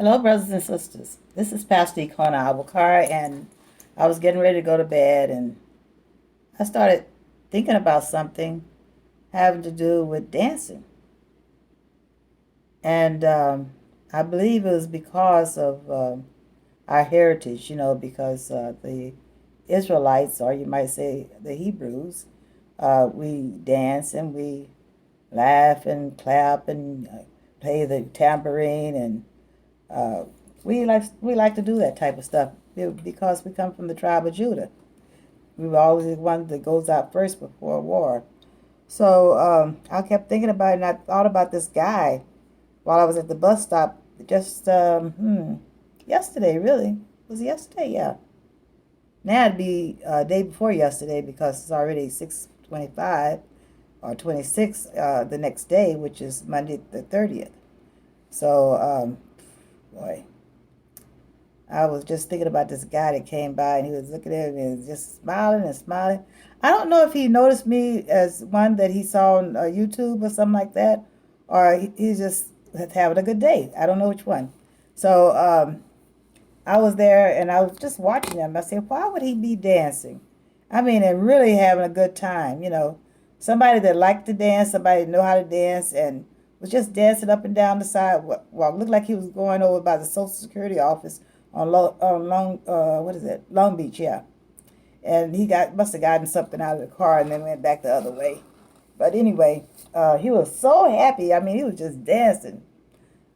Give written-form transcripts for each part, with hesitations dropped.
Hello, brothers and sisters. This is Pastor Ikonah, and I was getting ready to go to bed, and I started thinking about something having to do with dancing. And I believe it was because of our heritage, because the Israelites, or you might say the Hebrews, we dance and we laugh and clap and play the tambourine and Uh, we like to do that type of stuff because we come from the tribe of Judah. We were always the one that goes out first before war. So I kept thinking about it, and I thought about this guy while I was at the bus stop just yesterday. Really, was it yesterday? Yeah. Now it'd be day before yesterday because it's already 6:25 or 26 the next day, which is Monday the 30th. So boy. I was just thinking about this guy that came by and he was looking at me and just smiling and smiling. I don't know if he noticed me as one that he saw on YouTube or something like that, or he's just having a good day. I don't know which one. So I was there and I was just watching him. I said, why would he be dancing? I mean, and really having a good time, Somebody that liked to dance, somebody that know how to dance, and was just dancing up and down the sidewalk. Well, looked like he was going over by the Social Security office on what is it, Long Beach, yeah. And he must have gotten something out of the car and then went back the other way. But anyway, he was so happy. I mean, he was just dancing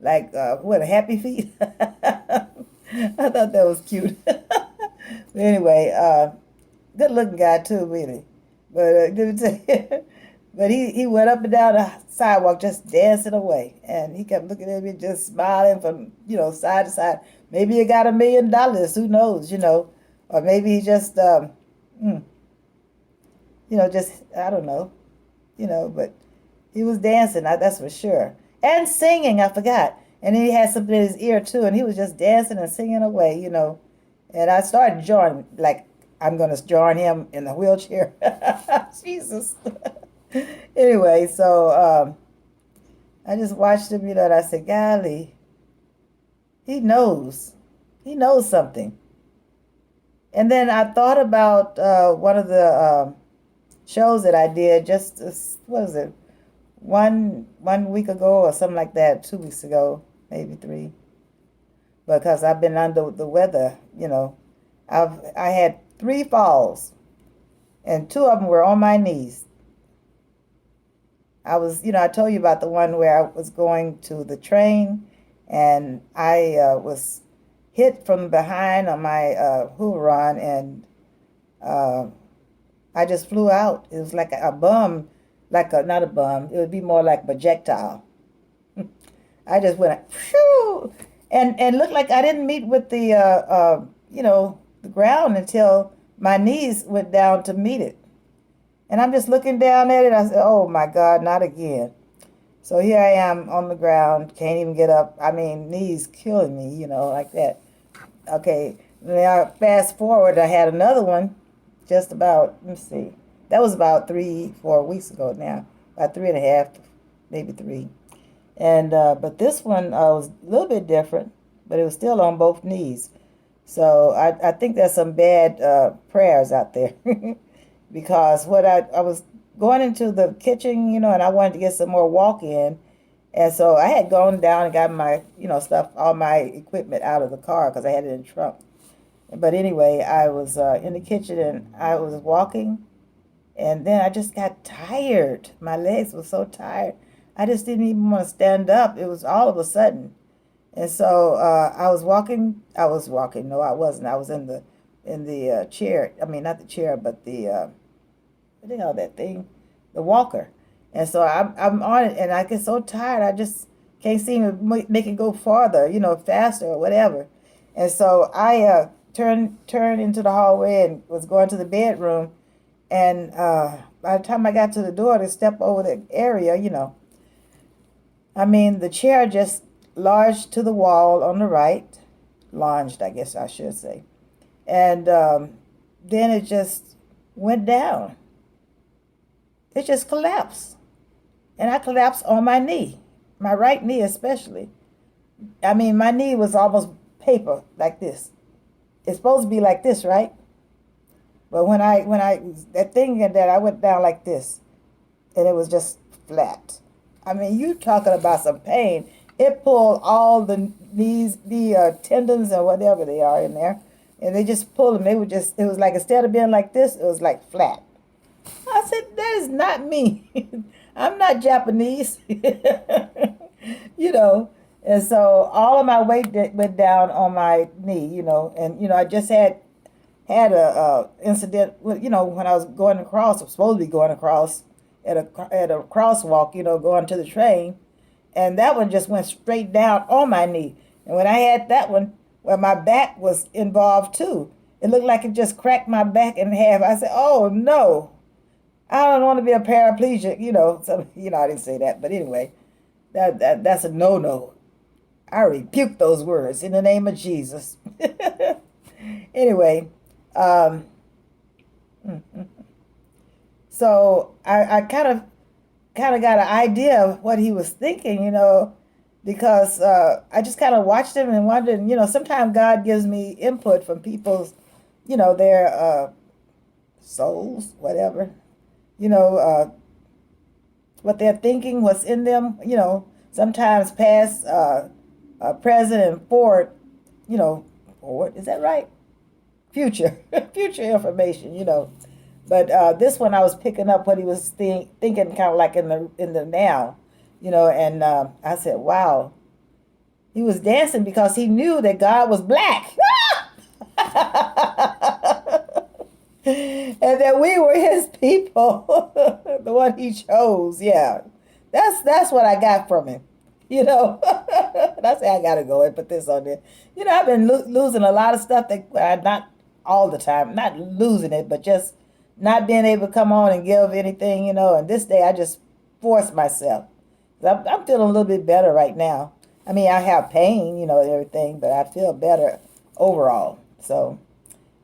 like what a happy feet. I thought that was cute. But anyway, good looking guy too, really. But let me tell you, but he went up and down the sidewalk just dancing away, and he kept looking at me, just smiling from side to side. Maybe he got $1 million. Who knows? Or maybe he just mm, just I don't know. But he was dancing. That's for sure, and singing. I forgot. And then he had something in his ear too, and he was just dancing and singing away. And I started joining, like I'm gonna join him in the wheelchair. Jesus. Anyway, so I just watched him, and I said, golly, he knows. He knows something. And then I thought about one of the shows that I did just, what was it, one week ago or something like that, 2 weeks ago, maybe three, because I've been under the weather. I had three falls, and two of them were on my knees. I told you about the one where I was going to the train and I was hit from behind on my run, and uh, I just flew out. It was like a bum, not a bum, it would be more like projectile. I just went, phew, and looked like I didn't meet with the ground until my knees went down to meet it. And I'm just looking down at it. I said, oh my God, not again. So here I am on the ground, can't even get up. I mean, knees killing me, like that. Okay, now fast forward, I had another one just about, let me see, that was about 3, 4 weeks ago now, about 3.5, maybe three. And but this one was a little bit different, but it was still on both knees. So I think there's some bad prayers out there. Because what I was going into the kitchen, and I wanted to get some more walk in. And so I had gone down and got my, stuff, all my equipment out of the car because I had it in the trunk. But anyway, I was in the kitchen and I was walking, and then I just got tired. My legs were so tired. I just didn't even want to stand up. It was all of a sudden. And so I was walking. I was walking. No, I wasn't. I was in the chair. I mean, not the chair, but the what do you call that thing? The walker. And so I'm on it, and I get so tired, I just can't seem to make it go farther, faster or whatever. And so I turned into the hallway and was going to the bedroom. And by the time I got to the door to step over the area, I mean, the chair just lodged to the wall on the right, lunged, I guess I should say. And then it just went down. It just collapsed. And I collapsed on my knee, my right knee especially. I mean, my knee was almost paper like this. It's supposed to be like this, right? But when I that thing that I went down like this, and it was just flat. I mean, you talking about some pain. It pulled all the knees, the tendons or whatever they are in there, and they just pulled them. They were just, it was like instead of being like this, it was like flat. I said, that is not me. I'm not Japanese. you know. And so all of my weight went down on my knee, and I just had a incident, when I was going across, I was supposed to be going across at a crosswalk, going to the train, and that one just went straight down on my knee. And when I had that one, well, my back was involved too. It looked like it just cracked my back in half. I said, "Oh no, I don't want to be a paraplegic." So I didn't say that, but anyway, that's a no. I rebuke those words in the name of Jesus. Anyway, um, so I kind of got an idea of what he was thinking, because I just kind of watched him and wondered, sometimes God gives me input from people's, their souls, whatever, you know, uh, what they're thinking, what's in them, sometimes past, present, and forward, forward, is that right? Future, future information, But this one, I was picking up what he was thinking, kind of like in the now, And I said, "Wow." He was dancing because he knew that God was black, and that we were His people, the one He chose. Yeah, that's what I got from him. And I say I gotta go and put this on there. I've been losing a lot of stuff that not all the time, not losing it, but just not being able to come on and give anything. And this day I just forced myself. I'm feeling a little bit better right now. I mean, I have pain, and everything, but I feel better overall. So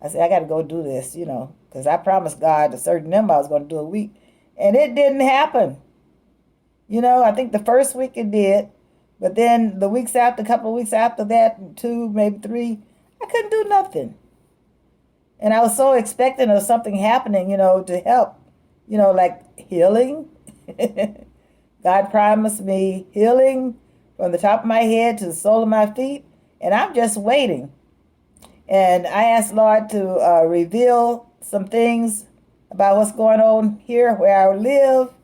I said I got to go do this, because I promised God a certain number I was going to do a week, and it didn't happen. I think the first week it did, but then the weeks after, a couple of weeks after that, two, maybe three, I couldn't do nothing. And I was so expecting of something happening, to help, like healing. God promised me healing from the top of my head to the sole of my feet, and I'm just waiting. And I asked Lord to reveal some things about what's going on here where I live.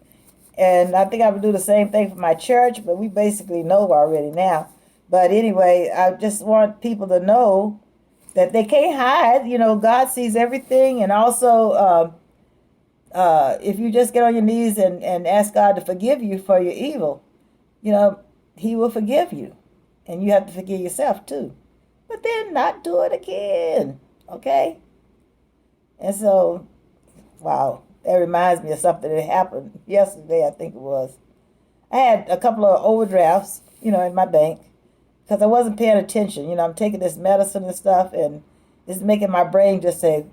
And I think I would do the same thing for my church, but we basically know already now. But anyway, I just want people to know that they can't hide. God sees everything. And also, if you just get on your knees and ask God to forgive you for your evil, He will forgive you. And you have to forgive yourself too. But then not do it again. Okay? And so, wow, that reminds me of something that happened yesterday, I think it was. I had a couple of overdrafts, in my bank because I wasn't paying attention. I'm taking this medicine and stuff, and it's making my brain just say,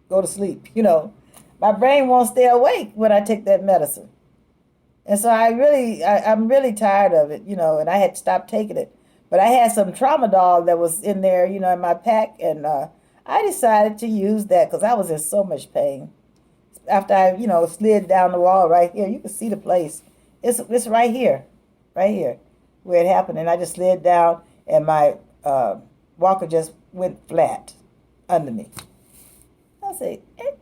go to sleep. My brain won't stay awake when I take that medicine. And so I'm really tired of it, and I had to stop taking it. But I had some tramadol that was in there, in my pack, and I decided to use that because I was in so much pain. After I, slid down the wall right here, you can see the place. It's right here, where it happened. And I just slid down, and my walker just went flat under me. I say,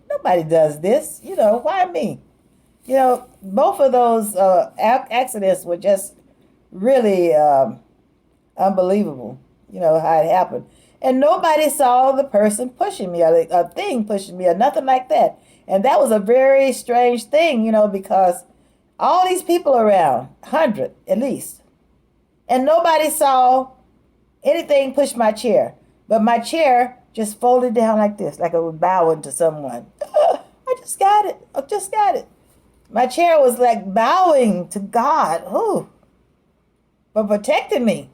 nobody does this. Why me? Both of those accidents were just really unbelievable, how it happened. And nobody saw the person pushing me, or a thing pushing me, or nothing like that. And that was a very strange thing, because all these people around, 100 at least, and nobody saw anything push my chair. But my chair just folded down like this, like I was bowing to someone. I just got it. I just got it. My chair was like bowing to God, for protecting me.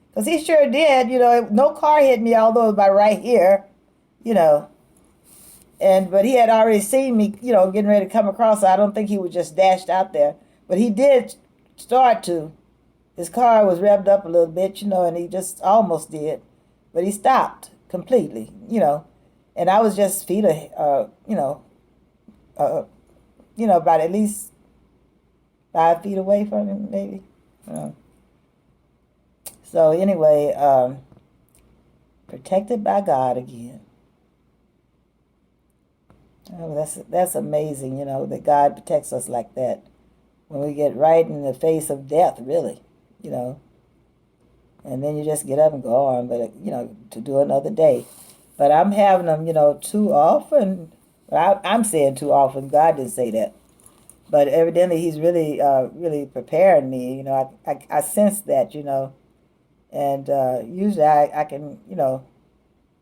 Because He sure did, no car hit me, although it was by right here, you know. But He had already seen me, getting ready to come across, so I don't think He was just dashed out there. But He did start to. His car was revved up a little bit, and he just almost did, but he stopped completely. And I was just uh, about at least 5 feet away from him, maybe. Uh, so anyway, protected by God again. Oh, that's amazing, that God protects us like that when we get right in the face of death, really, you know. And then you just get up and go on, but to do another day. But I'm having them, too often. I'm saying too often. God didn't say that, but evidently He's really, really preparing me. I sense that, and usually I can,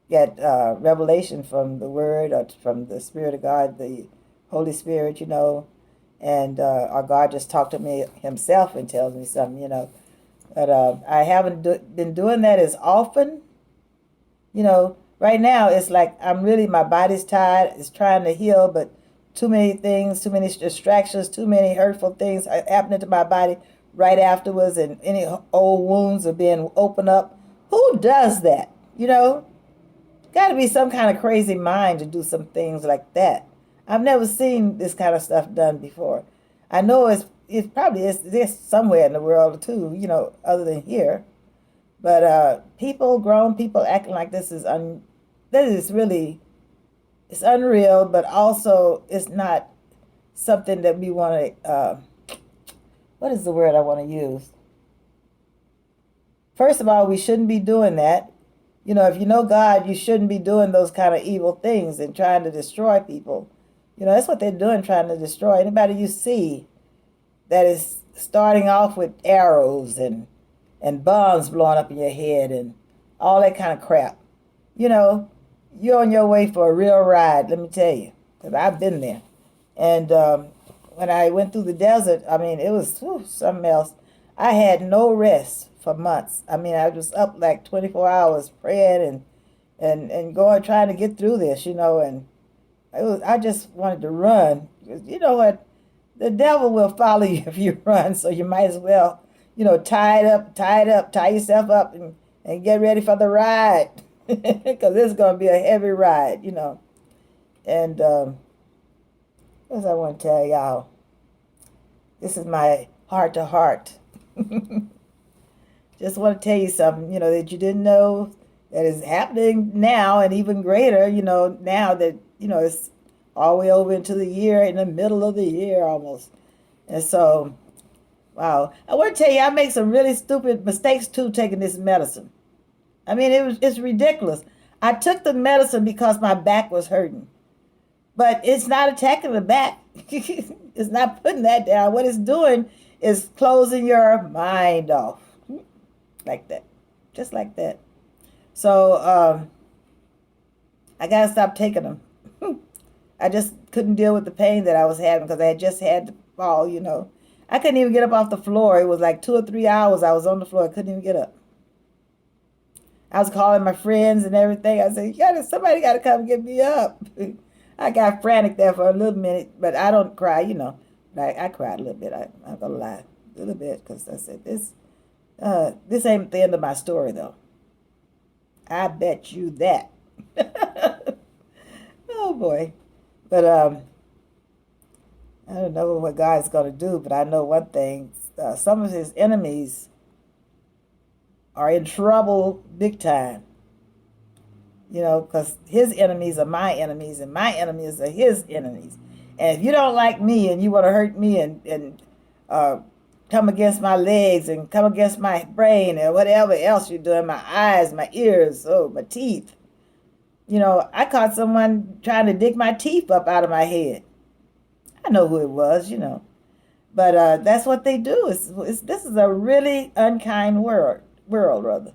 get revelation from the Word or from the Spirit of God, the Holy Spirit, and or God just talked to me Himself and tells me something. But I haven't been doing that as often. Right now it's like my body's tired. It's trying to heal, but too many things, too many distractions, too many hurtful things are happening to my body right afterwards, and any old wounds are being opened up. Who does that? Got to be some kind of crazy mind to do some things like that. I've never seen this kind of stuff done before. I know it's probably is this somewhere in the world too, other than here. But grown people acting like this is really, it's unreal, but also it's not something that we want to. What is the word I want to use? First of all, we shouldn't be doing that. If you know God, you shouldn't be doing those kind of evil things and trying to destroy people. That's what they're doing, trying to destroy anybody you see that is starting off with arrows and bombs blowing up in your head and all that kind of crap. You're on your way for a real ride, let me tell you, because I've been there. And when I went through the desert, it was something else. I had no rest for months. I was up like 24 hours praying and going, trying to get through this, and I just wanted to run. You know what? The devil will follow you if you run, so you might as well, tie yourself up and get ready for the ride, because it's going to be a heavy ride, And what else I want to tell y'all? This is my heart to heart. Just want to tell you something, that you didn't know that is happening now, and even greater, now that, it's all the way over into the year, in the middle of the year almost. And so, wow. I want to tell you, I make some really stupid mistakes too taking this medicine. It's ridiculous. I took the medicine because my back was hurting. But it's not attacking the back. It's not putting that down. What it's doing is closing your mind off. Like that. Just like that. So I got to stop taking them. I just couldn't deal with the pain that I was having because I had just had to fall, I couldn't even get up off the floor. It was like 2 or 3 hours I was on the floor. I couldn't even get up. I was calling my friends and everything. I said, somebody got to come get me up. I got frantic there for a little minute, but I don't cry, I cried a little bit. I'm not going to lie. A little bit, because I said, this ain't the end of my story, though. I bet you that. Oh, boy. But I don't know what God's going to do, but I know one thing. Some of his enemies are in trouble big time. Because his enemies are my enemies, and my enemies are his enemies. And if you don't like me and you want to hurt me and come against my legs and come against my brain and whatever else you're doing, my eyes, my ears, my teeth. I caught someone trying to dig my teeth up out of my head. I know who it was, But that's what they do. This is a really unkind world, rather.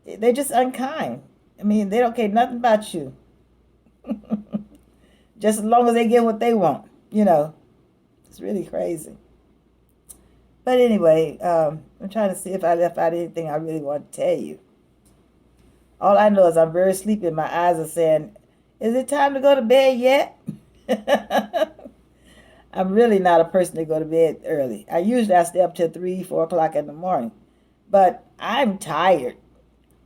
They're just unkind. They don't care nothing about you. Just as long as they get what they want, It's really crazy. But anyway, I'm trying to see if I left out anything I really want to tell you. All I know is I'm very sleepy. My eyes are saying, is it time to go to bed yet? I'm really not a person to go to bed early. I stay up till 3, 4 o'clock in the morning. But I'm tired.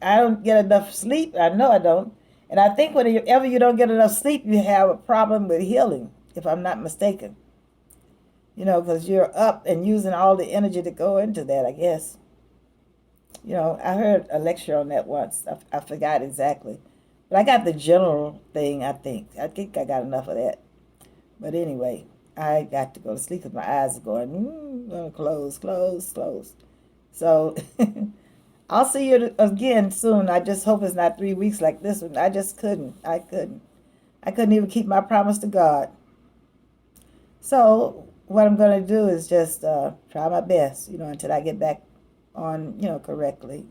I don't get enough sleep. I know I don't. And I think whenever you don't get enough sleep, you have a problem with healing, if I'm not mistaken. Because you're up and using all the energy to go into that, I guess. I heard a lecture on that once. I forgot exactly. But I got the general thing, I think. I think I got enough of that. But anyway, I got to go to sleep because my eyes are going, close, close, close. So I'll see you again soon. I just hope it's not 3 weeks like this one. I just couldn't. I couldn't. I couldn't even keep my promise to God. So what I'm going to do is just try my best, until I get back on, correctly.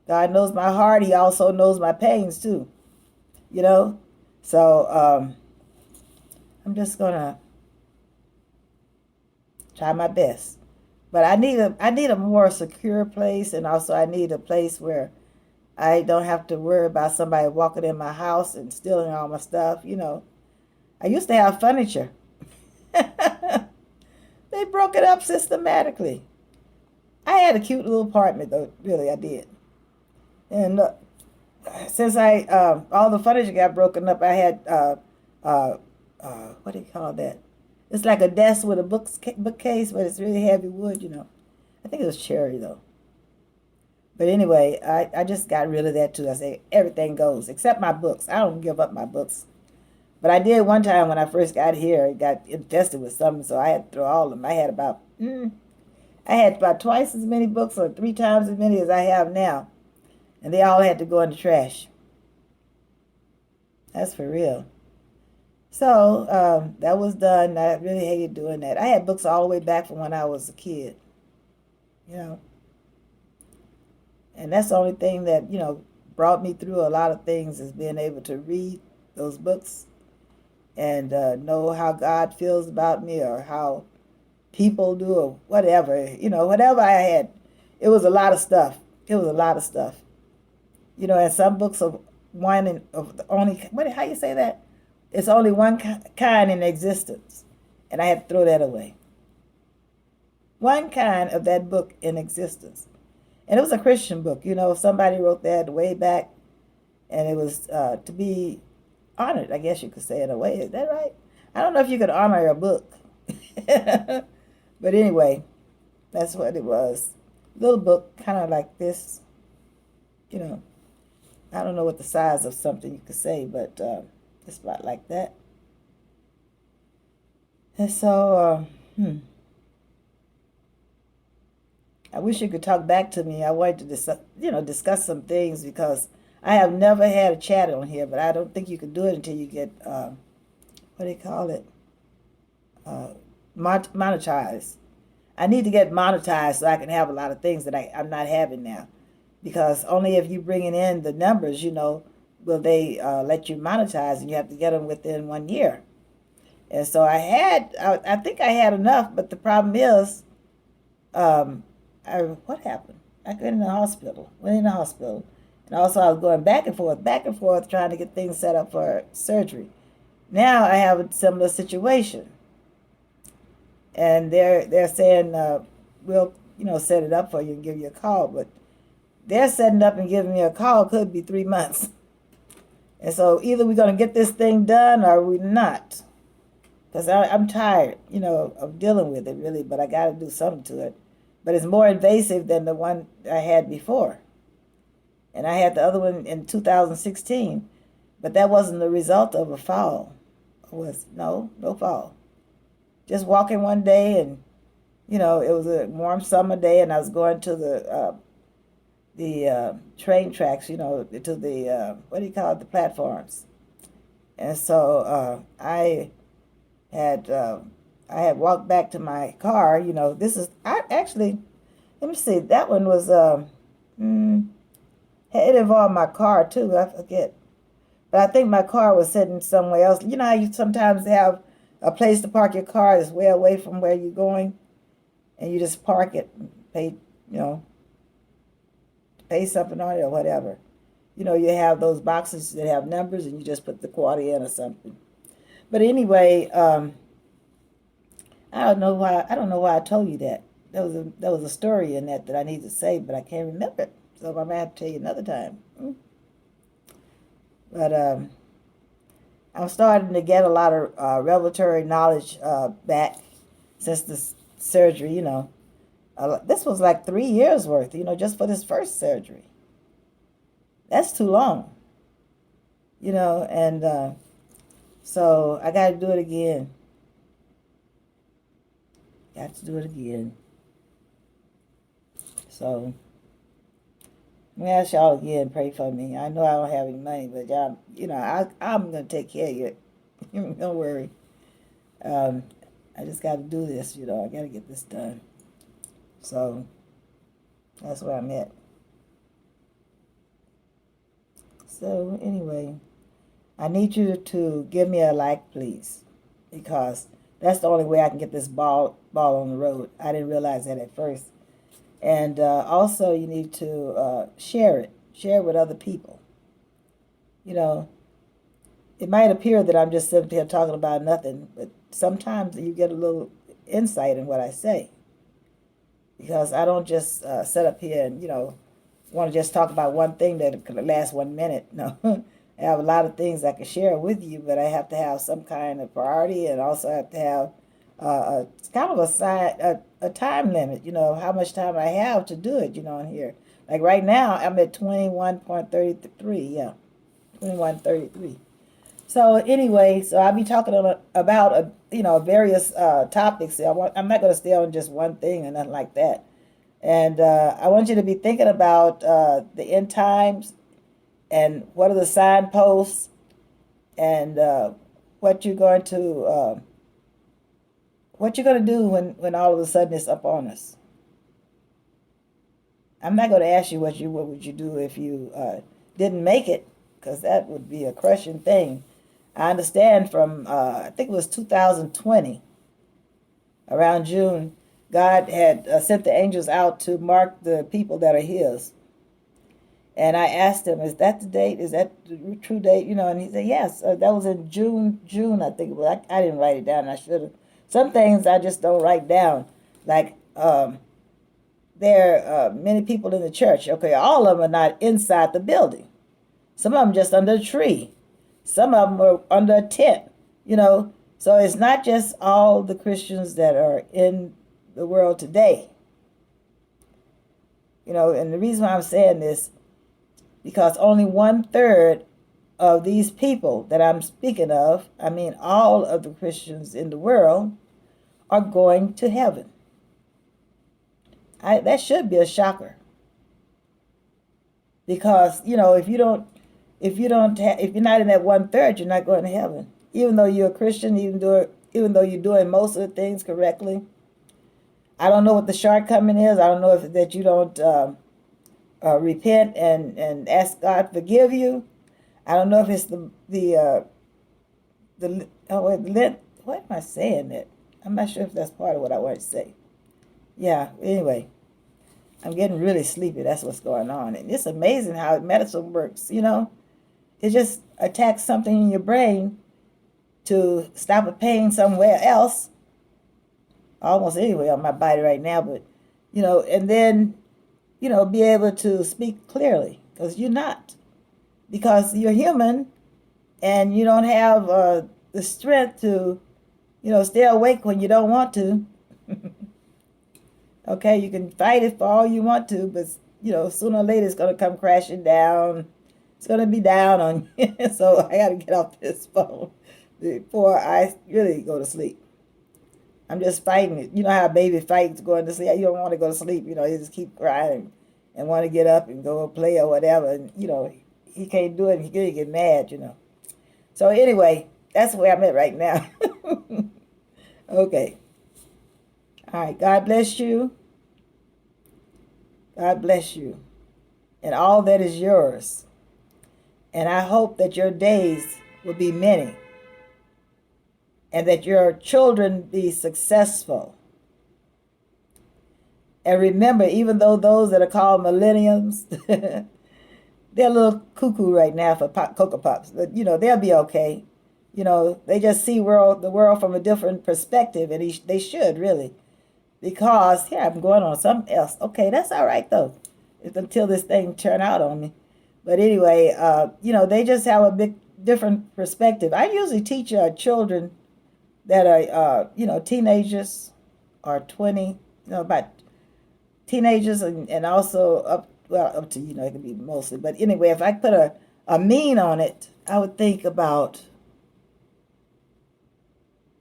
God knows my heart. He also knows my pains too, you know. So I'm just going to try my best. But I need a more secure place, and also I need a place where I don't have to worry about somebody walking in my house and stealing all my stuff. I used to have furniture. They broke it up systematically. I had a cute little apartment though, really I did. And since I all the furniture got broken up, I had uh, what do you call that? It's like a desk with a bookcase, but it's really heavy wood. I think it was cherry though. But anyway, I just got rid of that too. I say everything goes except my books. I don't give up my books. But I did one time when I first got here. It got infested with something, so I had to throw all of them. I had about twice as many books or 3 times as many as I have now, and they all had to go in the trash. That's for real. So that was done. I really hated doing that. I had books all the way back from when I was a kid, you know, and that's the only thing that brought me through a lot of things is being able to read those books and know how God feels about me or how people do or whatever. Whatever I had, it was a lot of stuff. It was a lot of stuff. And some books of one and of the only how you say that? It's only one kind in existence, and I had to throw that away. One kind of that book in existence, and it was a Christian book. Somebody wrote that way back, and it was to be honored. I guess you could say in a way. Is that right? I don't know if you could honor a book, but anyway, that's what it was. Little book, kind of like this. You know, I don't know what the size of something you could say, but it's about like that. And so, I wish you could talk back to me. I wanted to discuss some things because I have never had a chat on here, but I don't think you can do it until you get what do you call it? Uh, monetized. I need to get monetized so I can have a lot of things that I'm not having now. Because only if you bringing in the numbers, will they let you monetize, and you have to get them within 1 year. And so I think I had enough, but the problem is, um, what happened? I got in the hospital, went in the hospital, and also I was going back and forth, trying to get things set up for surgery. Now I have a similar situation, and they're saying we'll set it up for you and give you a call, but they're setting up and giving me a call could be 3 months. And so either we're going to get this thing done or we're not. Because I'm tired, of dealing with it, really, but I got to do something to it. But it's more invasive than the one I had before. And I had the other one in 2016, but that wasn't the result of a fall. No fall. Just walking one day, and it was a warm summer day, and I was going to the train tracks, to the what do you call it, the platforms. And so had uh, I had walked back to my car. This is I actually let me see. That one was it involved my car too. I forget, but I think my car was sitting somewhere else. You know how you sometimes have a place to park your car that's way away from where you're going, and you just park it and pay something on it or whatever. You have those boxes that have numbers, and you just put the quarter in or something. But anyway, I don't know why I told you that. there was a story in that I need to say, but I can't remember it. So I might have to tell you another time. But I'm starting to get a lot of revelatory knowledge back since the surgery. This was like 3 years worth. Just for this first surgery. That's too long. And so I got to do it again. Got to do it again. So I'm gonna ask y'all again, pray for me. I know I don't have any money, but y'all, I'm gonna take care of you. Don't worry. I just got to do this. I got to get this done. So that's where I'm at. So anyway, I need you to give me a like, please, because that's the only way I can get this ball on the road. I didn't realize that at first. And also, you need to share it. Share it with other people. It might appear that I'm just sitting here talking about nothing, but sometimes you get a little insight in what I say. Because I don't just sit up here and, want to just talk about one thing that could last 1 minute. No, I have a lot of things I can share with you, but I have to have some kind of priority, and also have to have kind of a time limit, how much time I have to do it, on here. Like right now, I'm at 21.33, yeah, 21:33. So anyway, so I'll be talking about, various topics. I'm not going to stay on just one thing or nothing like that. And I want you to be thinking about the end times and what are the signposts and what you're going to do when all of a sudden it's up on us. I'm not going to ask you what would you do if you didn't make it, because that would be a crushing thing. I understand from I think it was 2020, around June, God had sent the angels out to mark the people that are His. And I asked him, "Is that the date? Is that the true date?" And he said, "Yes." That was in June. I think it was. I didn't write it down. I should have. Some things I just don't write down. Like there are many people in the church. Okay, all of them are not inside the building. Some of them just under a tree. Some of them are under a tent. So it's not just all the Christians that are in the world today. And the reason why I'm saying this, because only 1/3 of these people that I'm speaking of, I mean all of the Christians in the world, are going to heaven. That should be a shocker. Because if you're not in that 1/3, you're not going to heaven. Even though you're a Christian, even though you're doing most of the things correctly. I don't know what the shortcoming is. I don't know if that you don't repent and ask God to forgive you. I don't know if it's what am I saying that? I'm not sure if that's part of what I want to say. Yeah, anyway, I'm getting really sleepy. That's what's going on. And it's amazing how medicine works, It just attacks something in your brain to stop a pain somewhere else. Almost anywhere on my body right now, but, and then, be able to speak clearly, because you're not. Because you're human, and you don't have the strength to, stay awake when you don't want to. Okay, you can fight it for all you want to, but, sooner or later it's going to come crashing down. It's going to be down on you. So I got to get off this phone before I really go to sleep. I'm just fighting it. You know how a baby fights going to sleep? You don't want to go to sleep. You just keep crying and want to get up and go play or whatever. And, he can't do it. He really get mad, So anyway, that's where I'm at right now. Okay. All right. God bless you. God bless you. And all that is yours. And I hope that your days will be many. And that your children be successful. And remember, even though those that are called millenniums, they're a little cuckoo right now for Cocoa Pops. But, they'll be okay. They just see the world from a different perspective, and they should, really. because here I'm going on something else. Okay, that's all right though. It's until this thing turn out on me. But anyway, they just have a big different perspective. I usually teach children that are, teenagers or 20, about teenagers and also up to, it can be mostly. But anyway, if I put a mean on it, I would think about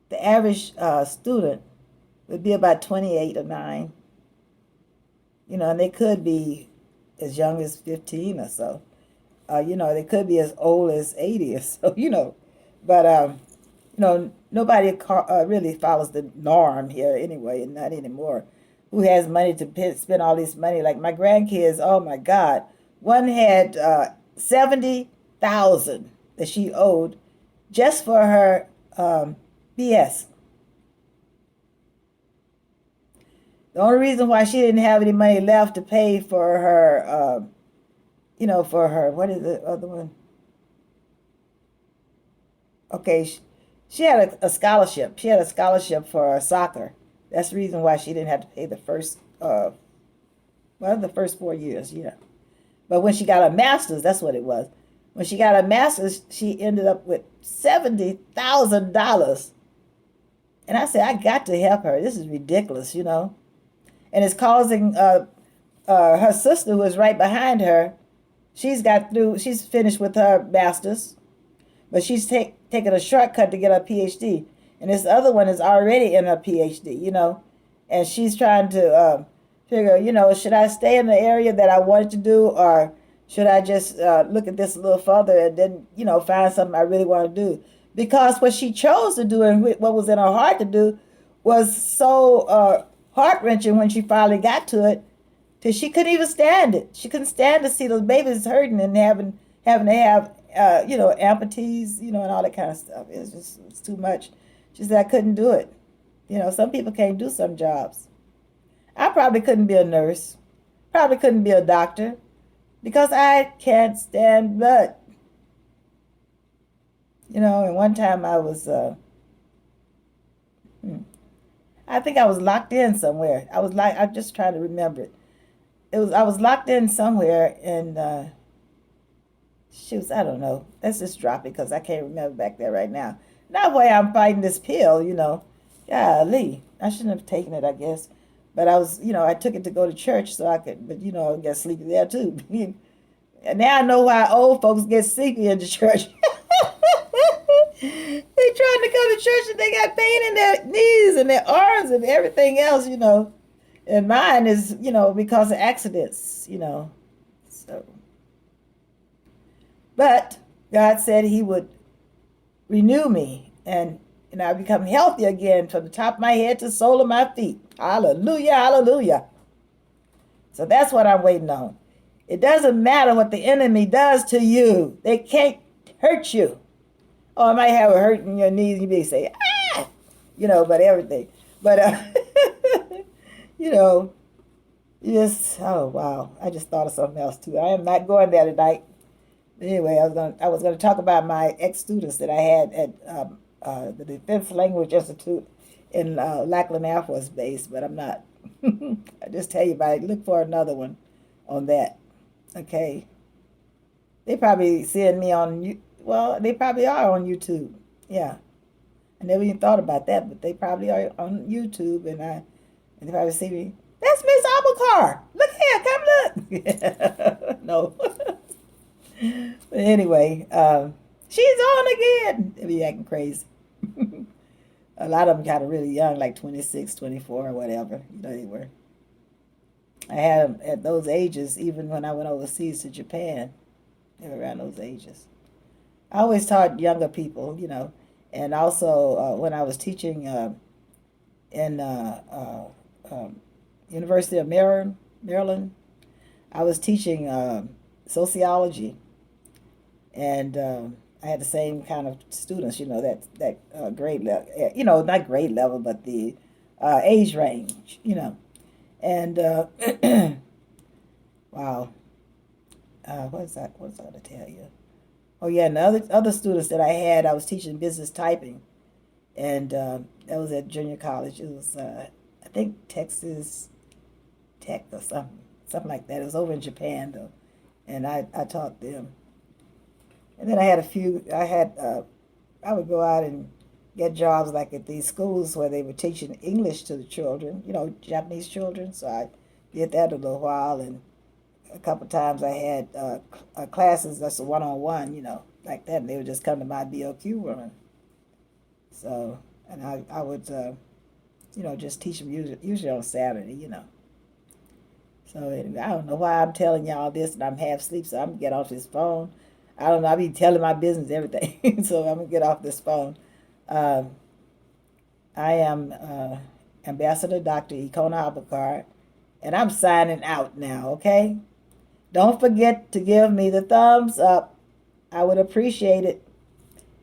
the average student would be about 28 or 9, and they could be as young as 15 or so. They could be as old as 80 or so, But, nobody really follows the norm here anyway, and not anymore. Who has money to spend all this money? Like my grandkids, oh my God. One had 70,000 that she owed just for her BS. The only reason why she didn't have any money left to pay for her, for her, what is the other one? Okay, she had a scholarship. She had a scholarship for soccer. That's the reason why she didn't have to pay the first 4 years, yeah. But when she got her master's, that's what it was. When she got her master's, she ended up with $70,000. And I said, I got to help her. This is ridiculous. And it's causing her sister, who is right behind her, she's finished with her master's, but she's taking a shortcut to get her PhD. And this other one is already in her PhD. And she's trying to figure, should I stay in the area that I wanted to do, or should I just look at this a little further and then, find something I really want to do? Because what she chose to do and what was in her heart to do was so heart-wrenching when she finally got to it, till she couldn't even stand it. She couldn't stand to see those babies hurting and having to have, amputees, and all that kind of stuff. It's too much. She said, I couldn't do it. Some people can't do some jobs. I probably couldn't be a nurse, probably couldn't be a doctor, because I can't stand blood. And one time I was, I think I was locked in somewhere. I'm just trying to remember it. I was locked in somewhere, and I don't know. Let's just drop it because I can't remember back there right now. Not why I'm fighting this pill. Golly, I shouldn't have taken it, I guess. But I was, I took it to go to church so I could, but I get sleepy there too. And now I know why old folks get sleepy in the church. They trying to go to church and they got pain in their knees and their arms and everything else. And mine is, because of accidents. So, but God said He would renew me and I become healthy again from the top of my head to the sole of my feet. Hallelujah, hallelujah. So that's what I'm waiting on. It doesn't matter what the enemy does to you. They can't hurt you. Oh, I might have a hurt in your knees. You may say, ah, but everything. But, yes. Oh, wow. I just thought of something else too. I am not going there tonight. Anyway, I was going to talk about my ex-students that I had at the Defense Language Institute in Lackland Air Force Base, but I'm not. I just tell you about it. Look for another one on that. Okay. They probably seeing me they probably are on YouTube. Yeah. I never even thought about that, but they probably are on YouTube, and they probably see me. That's Miss Abakar. Look here, come look. No. But anyway, she's on again. They be acting crazy. A lot of them got really young, like 26, 24, or whatever. They were. I had them at those ages, even when I went overseas to Japan. They were around those ages. I always taught younger people, and also when I was teaching in University of Maryland, I was teaching sociology, and I had the same kind of students, that grade level, not grade level, but the age range, and wow, what was I going to tell you? Oh yeah, and the other students that I had, I was teaching business typing, and that was at junior college. It was I think Texas Tech or something like that. It was over in Japan though, and I taught them. And then I had I would go out and get jobs like at these schools where they were teaching English to the children, Japanese children. So I did that a little while, and a couple times I had classes that's a one-on-one, like that, and they would just come to my BOQ room. So, and I would, just teach them usually on Saturday. So anyway, I don't know why I'm telling y'all this, and I'm half asleep, so I'm gonna get off this phone. I don't know. I be telling my business everything, so I'm gonna get off this phone. Um, I am Ambassador Dr. Ikonah, and I'm signing out now. Okay. Don't forget to give me the thumbs up. I would appreciate it.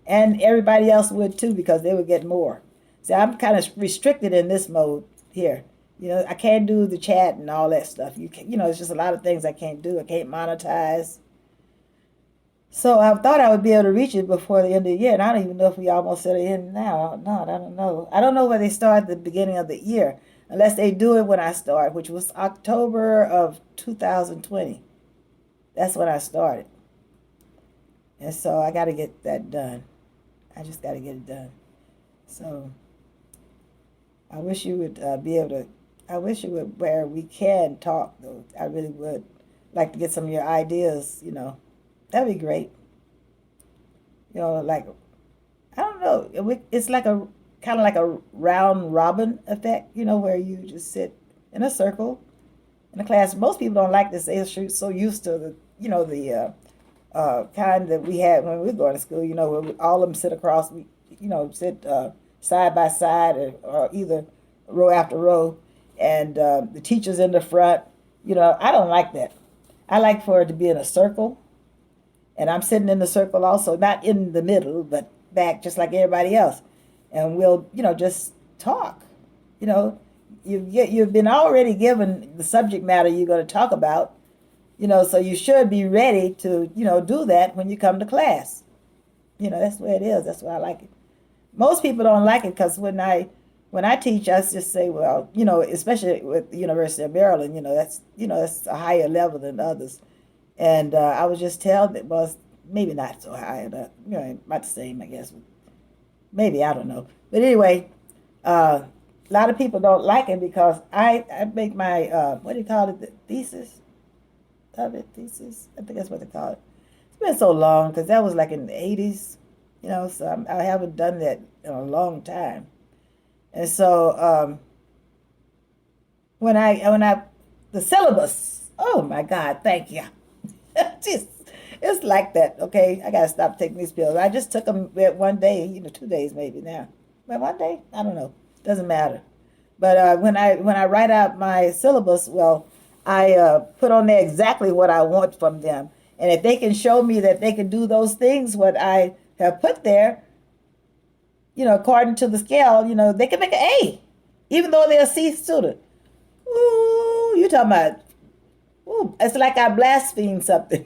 And everybody else would too, because they would get more. See, I'm kind of restricted in this mode here. I can't do the chat and all that stuff. It's just a lot of things I can't do. I can't monetize. So I thought I would be able to reach it before the end of the year, and I don't even know if we almost at the end now. No, I don't know. I don't know where they start at the beginning of the year, unless they do it when I start, which was October of 2020. That's when I started. And so I got to get that done. I just got to get it done. So I wish you would be able to, I wish you would, where we can talk, though. I really would like to get some of your ideas, That'd be great. Like, I don't know. It's like a kind of like a round robin effect, where you just sit in a circle in a class. Most people don't like this. They're so used to the kind that we had when we were going to school, where all of them sit across, sit side by side, or either row after row, and the teacher's in the front. I don't like that. I like for it to be in a circle. And I'm sitting in the circle also, not in the middle, but back just like everybody else. And we'll, just talk. You've been already given the subject matter you're going to talk about, so you should be ready to, do that when you come to class. That's the way it is. That's why I like it. Most people don't like it because when I teach, I just say, well, especially with the University of Maryland, that's a higher level than others. And I was just telling it was maybe not so high, but about the same, I guess. Maybe, I don't know. But anyway, a lot of people don't like it because I make my what do you call it? The thesis of it, thesis. I think that's what they call it. It's been so long because that was like in the 80s, So I haven't done that in a long time. And so when I the syllabus. Oh my God! Thank you. It's like that, okay? I gotta stop taking these pills. I just took them one day, 2 days maybe now. But one day, I don't know. Doesn't matter. But when I write out my syllabus, well, I put on there exactly what I want from them, and if they can show me that they can do those things, what I have put there, according to the scale, they can make an A, even though they're a C student. Ooh, you talking about? Ooh, it's like I blaspheme something.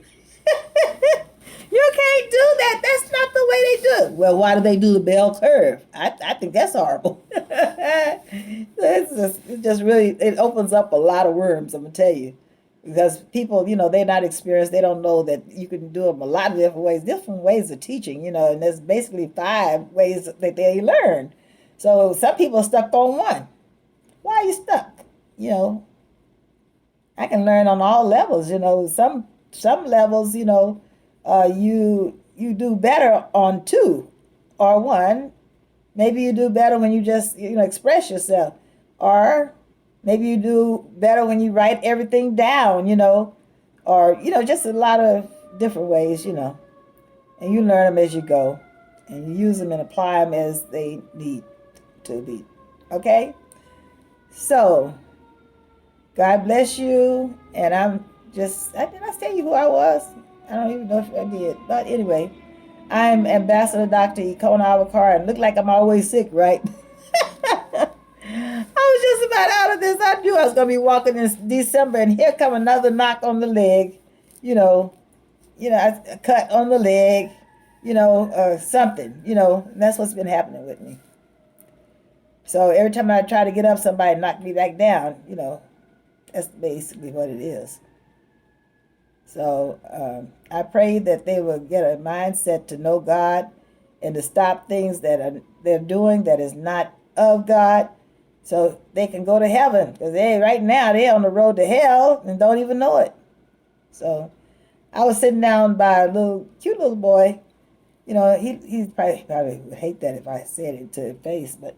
You can't do that. That's not the way they do it. Well, why do they do the bell curve? I think that's horrible. It just really, it opens up a lot of worms, I'm going to tell you. Because people, they're not experienced. They don't know that you can do them a lot of different ways of teaching, and there's basically 5 ways that they learn. So some people are stuck on one. Why are you stuck? I can learn on all levels. Some levels, you do better on 2 or 1. Maybe you do better when you just express yourself, or maybe you do better when you write everything down. Or just a lot of different ways. And you learn them as you go, and you use them and apply them as they need to be. Okay, so. God bless you. And did I tell you who I was? I don't even know if I did. But anyway, I'm Ambassador Dr. Ikonah, and look like I'm always sick, right? I was just about out of this. I knew I was going to be walking in December, and here come another knock on the leg. A cut on the leg, something, and that's what's been happening with me. So every time I try to get up, somebody knocked me back down. That's basically what it is. So I pray that they will get a mindset to know God and to stop things they're doing that is not of God, so they can go to heaven. Because right now they're on the road to hell and don't even know it. So I was sitting down by a little cute little boy. He probably would hate that if I said it to his face, but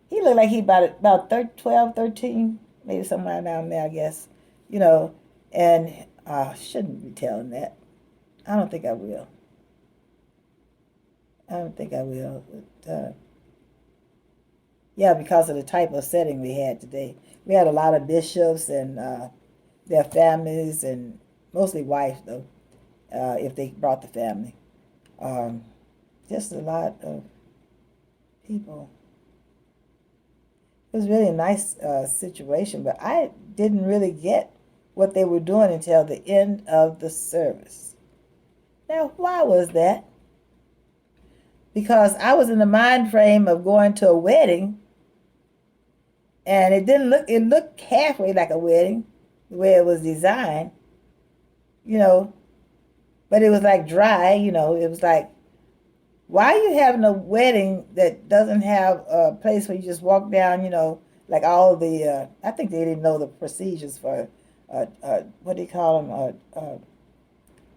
he looked like he about 12, 13, maybe somewhere down there, I guess. You know, and I shouldn't be telling that. I don't think I will. I don't think I will. But, yeah, because of the type of setting we had today. We had a lot of bishops and their families, and mostly wives, though, if they brought the family. Um, just a lot of people. It was really a nice situation, but I didn't really get what they were doing until the end of the service. Now, why was that? Because I was in the mind frame of going to a wedding, and it looked halfway like a wedding, the way it was designed, you know, but it was like dry, it was like, why are you having a wedding that doesn't have a place where you just walk down, like all the, I think they didn't know the procedures for, what do you call them,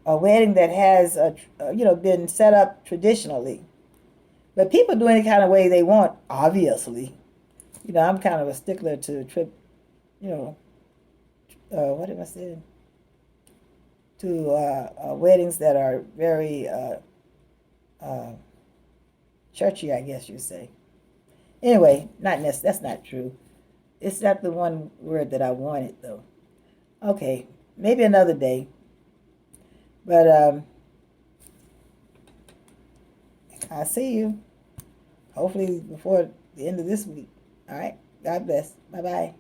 a wedding that has, been set up traditionally. But people do any kind of way they want, obviously. I'm kind of a stickler to you know, what am I saying? To weddings that are very uh, churchy, I guess you say. Anyway, that's not true. It's not the one word that I wanted, though. Okay, maybe another day. But I'll see you hopefully before the end of this week. All right. God bless. Bye bye.